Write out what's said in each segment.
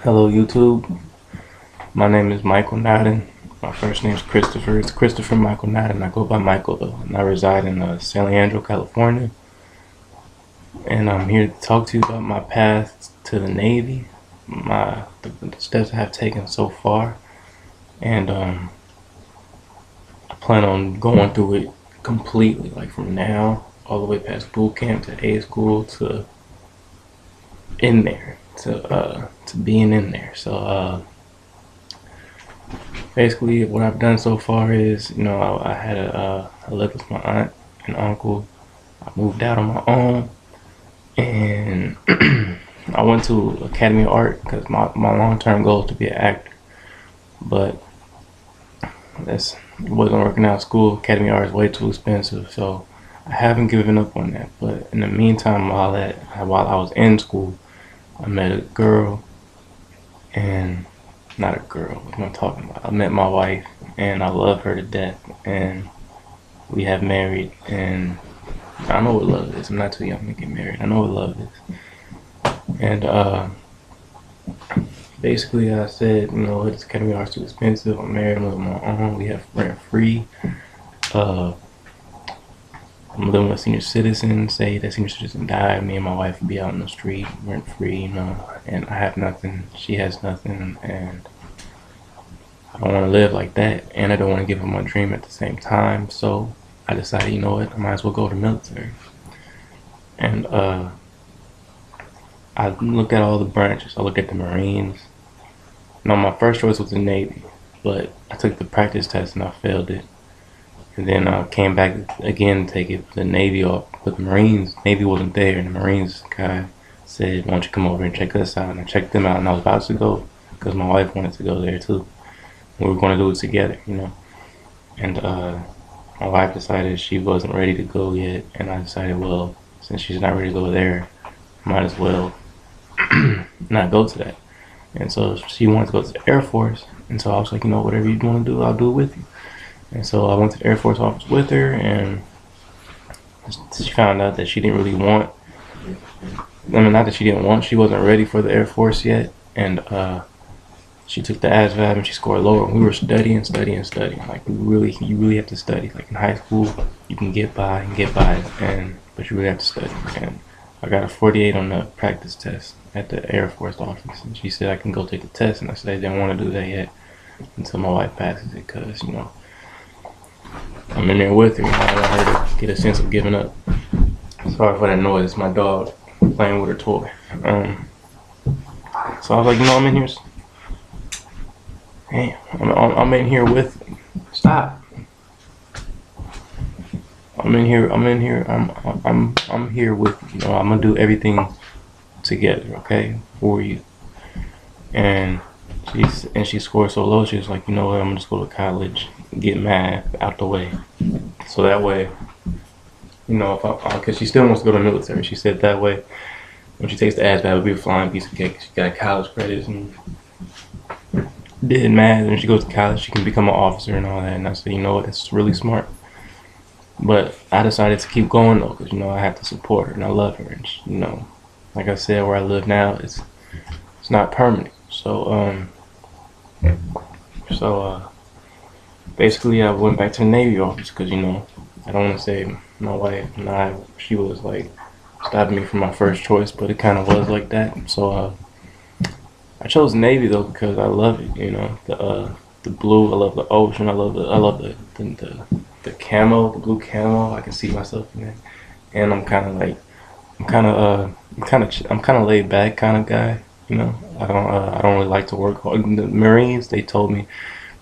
Hello YouTube, my name is Michael Madden. My first name is Christopher. It's Christopher Michael Madden. I go by Michael though, and I reside in San Leandro, California. And I'm here to talk to you about my path to the Navy, the steps I have taken so far, and I plan on going through it completely, like from now all the way past boot camp to A school to in there to being in there. So basically what I've done so far is, I lived with my aunt and uncle. I moved out on my own, and I went to Academy of Art because my long-term goal is to be an actor, but it wasn't working out at school. Academy of Art is way too expensive, so I haven't given up on that. But in the meantime, while I was in school, I met a girl, and not a girl, what am I talking about? I met my wife, and I love her to death, and we have married, and I know what love is. I'm not too young to get married. I know what love is. And basically I said, it's Academy Arts too expensive. I'm married, I'm living on my own, we have rent free. I'm living with a senior citizen. Say that senior citizen died, me and my wife would be out in the street, rent free, and I have nothing, she has nothing, and I don't want to live like that, and I don't want to give up my dream at the same time. So I decided, you know what, I might as well go to the military. And I looked at all the branches. I looked at the Marines. No, my first choice was the Navy, but I took the practice test and I failed it. And then I came back again to take it, the Navy off. But the Marines, Navy wasn't there, and the Marines guy said, why don't you come over and check us out? And I checked them out, and I was about to go because my wife wanted to go there too. We were going to do it together, And my wife decided she wasn't ready to go yet, and I decided, well, since she's not ready to go there, I might as well not go to that. And so she wanted to go to the Air Force, and so I was like, whatever you want to do, I'll do it with you. And so I went to the Air Force office with her, and she found out that she didn't really want, not that she didn't want, she wasn't ready for the Air Force yet, and she took the ASVAB and she scored lower. We were studying. Like you really have to study. Like in high school, you can get by, but you really have to study. And I got a 48 on the practice test at the Air Force office, and she said I can go take the test, and I said I didn't want to do that yet until my wife passes it, because I'm in there with her. I don't want her to get a sense of giving up. Sorry for that noise. It's my dog playing with her toy. So I was like, I'm in here. Hey, I'm in here with. Stop. I'm here. I'm here with. I'm gonna do everything together, okay, for you. And she scored so low. She was like, what? I'm gonna just go to college, get math out the way, so that way, because she still wants to go to the military. She said that way, when she takes the ASVAB, it'll be a flying piece of cake. She got college credits and did math, and she goes to college, she can become an officer and all that. And I said, that's really smart. But I decided to keep going though, because I have to support her and I love her. And like I said, where I live now, it's not permanent. So basically I went back to the Navy office because I don't want to say my wife and she was like stopping me from my first choice, but it kind of was like that. So I chose Navy though because I love it. The blue. I love the ocean. I love the camo, the blue camo. I can see myself in that, and I'm kind of laid back kind of guy. I don't really like to work hard. The Marines, they told me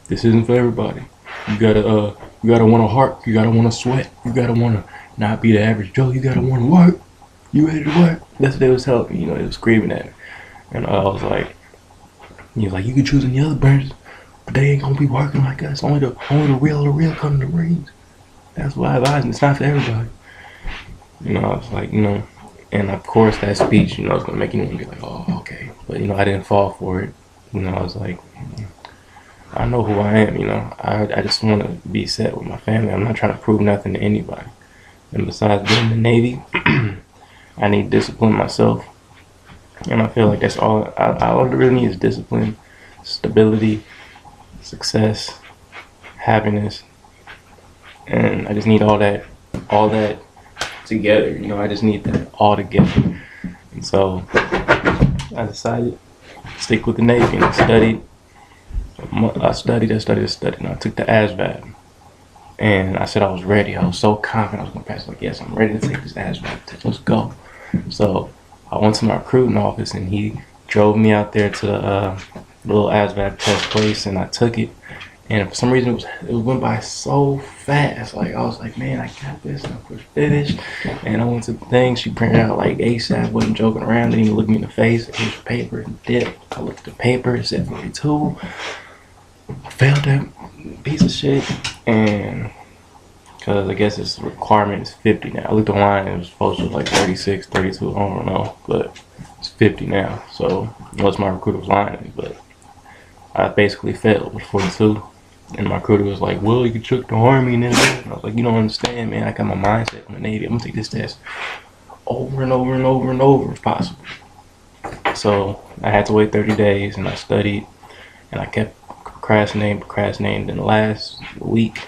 this isn't for everybody. You gotta want to heart. You gotta want to sweat. You gotta want to not be the average Joe. You gotta want to work. You ready to work? That's what they was telling me. They was screaming at me, and I was like, you can choose any other branches, but they ain't gonna be working like us. Only the real come to the Marines. That's why I advise. It's not for everybody. I was like, and of course that speech, is gonna make anyone be like, oh, okay. But I didn't fall for it. I was like, I know who I am. I just want to be set with my family. I'm not trying to prove nothing to anybody. And besides being in the Navy, I need to discipline myself. And I feel like that's all I really need is discipline, stability, success, happiness, and I just need all that together. You know, I just need that all together. And so I decided to stick with the Navy, and I studied, and I took the ASVAB. And I said I was ready. I was so confident I was going to pass. Like, yes, I'm ready to take this ASVAB test. Let's go. So I went to my recruiting office, and he drove me out there to the little ASVAB test place, and I took it. And for some reason, it went by so fast. Like, I was like, man, I got this. And I pushed finish. And I went to the thing. She printed out like ASAP. Wasn't joking around. Didn't even look me in the face. Here's your paper and dip. I looked at the paper. It said 42. I failed that piece of shit. And because I guess its requirement is 50 now. I looked online. It was supposed to be like 36, 32. I don't know. But it's 50 now. So unless my recruiter was lying. But I basically failed with 42. And my recruiter was like, well, you can trick the Army and then I was like, you don't understand, man. I got my mindset on the Navy. I'm going to take this test over and over and over and over if possible. So I had to wait 30 days, and I studied, and I kept procrastinating. Then the last week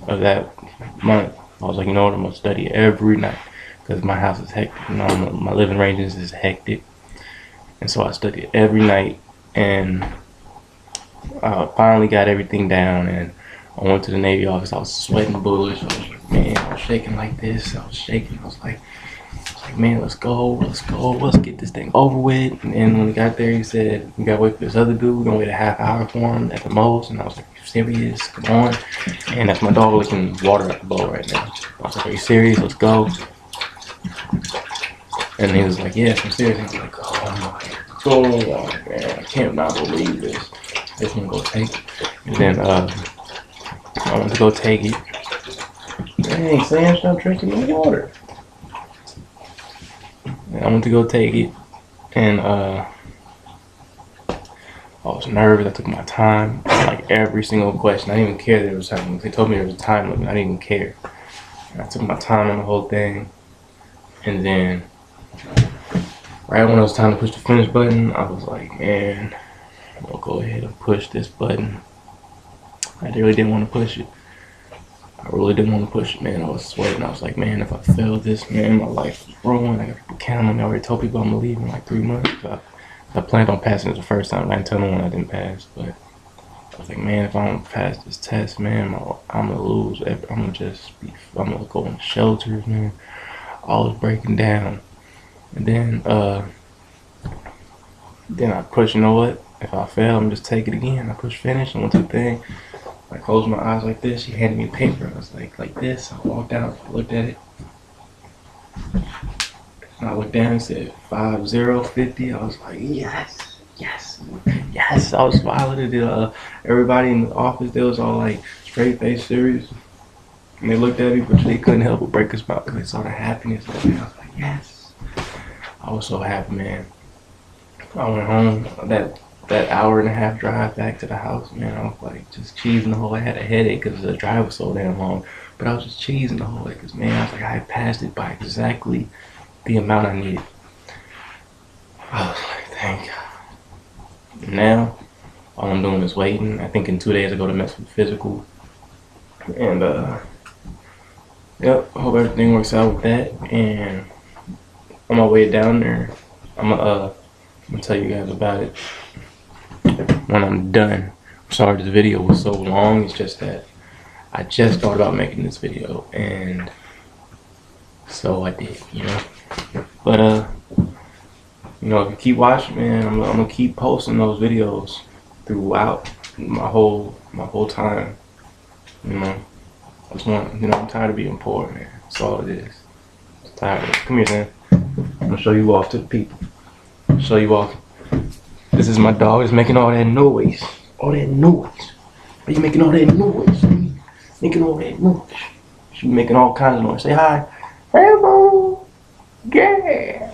of that month, I was like, you know what, I'm going to study every night because my house is hectic. You know, my living arrangements is hectic. And so I studied every night, and I finally got everything down, and I went to the Navy office. I was sweating bullets. I was like, man, I was shaking like this. I was shaking. I was like, man, let's go. Let's get this thing over with. And then when we got there, he said, we gotta wait for this other dude. We're gonna wait a half hour for him at the most. And I was like, you serious? Come on. And that's my dog licking water at the bowl right now. I was like, are you serious? Let's go. And he was like, yes, I'm serious. And I was like, oh my God, man, I can't not believe this. Just gonna go take it. And then I went to go take it. Dang, Sam, stop drinking my water. And I went to go take it, and I was nervous. I took my time, like every single question. I didn't even care that it was happening. They told me there was a time limit. I didn't even care. And I took my time on the whole thing, and then right when it was time to push the finish button, I was like, man, I'm gonna go ahead and push this button. I really didn't want to push it. I really didn't want to push it, man. I was sweating. I was like, man, if I fail this, man, my life is ruined. I got people counting on me. I already told people I'm gonna leave in like 3 months. I planned on passing it the first time. I didn't tell no one I didn't pass, but I was like, man, if I don't pass this test, man, I'm gonna lose. I'm gonna go in shelters, man. I was breaking down, and then I pushed. You know what? If I fail, I'm just take it again. I pushed finish. I went to the thing. I closed my eyes like this. She handed me a paper. I was like this. I walked out. I looked at it. And I looked down and said 50. I was like, yes. I was smiling at everybody in the office. They was all like straight face serious. And they looked at me, but they couldn't help but break a smile because they saw the happiness. I was like, yes. I was so happy, man. I went home. That hour and a half drive back to the house, man, I was like just cheesing the whole way. I had a headache because the drive was so damn long, but I was just cheesing the whole way because, man, I was like, I passed it by exactly the amount I needed. I was like, thank God. Now, all I'm doing is waiting. I think in 2 days I go to mess with physical, and yep, I hope everything works out with that. And on my way down there, I'm gonna tell you guys about it when I'm done. I'm sorry this video was so long. It's just that I just thought about making this video, and so I did, you know. But you know, if you keep watching, man, I'm gonna keep posting those videos throughout my whole time. You know, I just want, you know, I'm tired of being poor, man. That's all it is. I'm tired of it. Come here, man. I'm gonna show you off to the people. Show you off. This is my dog. It's making all that noise. All that noise. Are you making all that noise? Making all that noise. She's making all kinds of noise. Say hi. Hello. Yeah.